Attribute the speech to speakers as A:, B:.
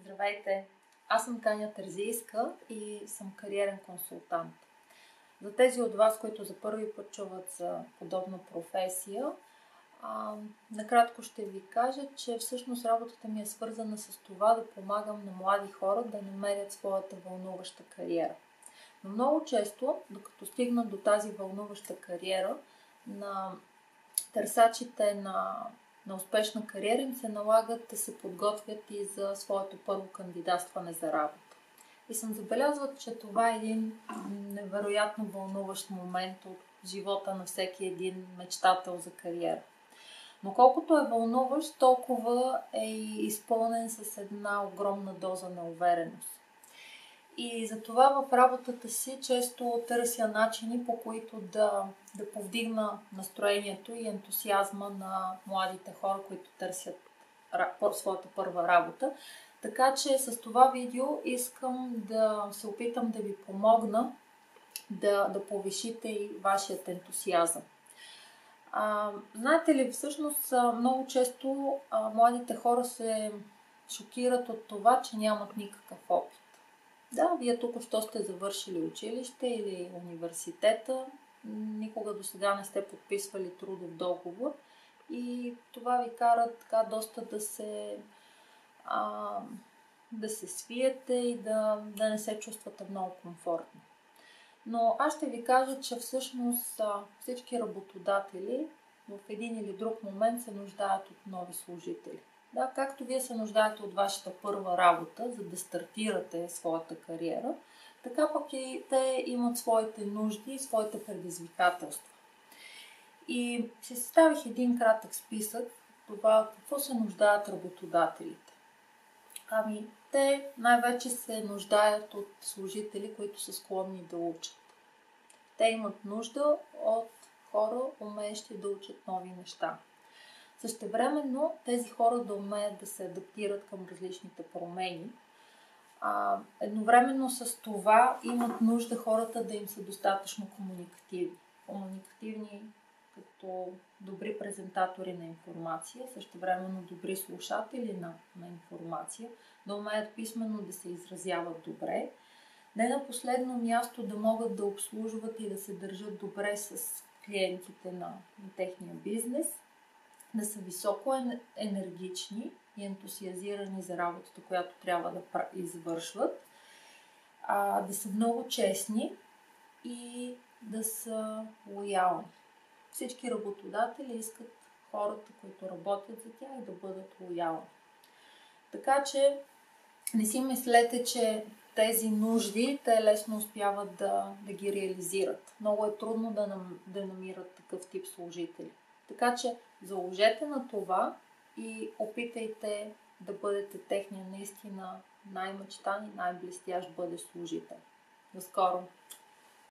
A: Здравейте! Аз съм Таня Терзийска и съм кариерен консултант. За тези от вас, които за първи път чуват за подобна професия, накратко ще ви кажа, че всъщност работата ми е свързана с това да помагам на млади хора да намерят своята вълнуваща кариера. Но много често, докато стигнат до тази вълнуваща кариера, на търсачите на успешна кариера им се налагат да се подготвят и за своето първо кандидатстване за работа. И съм забелязвала, че това е един невероятно вълнуващ момент от живота на всеки един мечтател за кариера. Но колкото е вълнуващ, толкова е и изпълнен с една огромна доза неувереност. И затова в работата си често търся начини, по които да повдигна настроението и ентусиазма на младите хора, които търсят своята първа работа. Така че с това видео искам да се опитам да ви помогна да повишите и вашият ентусиазъм. Знаете ли, всъщност много често младите хора се шокират от това, че нямат никакъв опит. Да, вие току-що сте завършили училище или университета, никога до сега не сте подписвали трудов договор и това ви кара така доста да се свиете и да не се чувствате много комфортно. Но аз ще ви кажа, че всъщност всички работодатели в един или друг момент се нуждаят от нови служители. Да, както вие се нуждаете от вашата първа работа, за да стартирате своята кариера, така пък и те имат своите нужди и своите предизвикателства. И си съставих един кратък списък това какво се нуждаят работодателите. Те най-вече се нуждаят от служители, които са склонни да учат. Те имат нужда от хора, умеещи да учат нови неща. Същевременно тези хора да умеят да се адаптират към различните промени. Едновременно с това имат нужда хората да им са достатъчно комуникативни. Комуникативни като добри презентатори на информация, същевременно добри слушатели на информация, да умеят писмено да се изразяват добре. Не на последно място да могат да обслужват и да се държат добре с клиентите на техния бизнес, да са високо енергични и ентусиазирани за работата, която трябва да извършват, да са много честни и да са лоялни. Всички работодатели искат хората, които работят за тях, да бъдат лоялни. Така че не си мислете, че тези нужди те лесно успяват да ги реализират. Много е трудно да намират такъв тип служители. Така че заложете на това и опитайте да бъдете техния наистина най-мечтан и най-блестящ бъдещ служител. До скоро!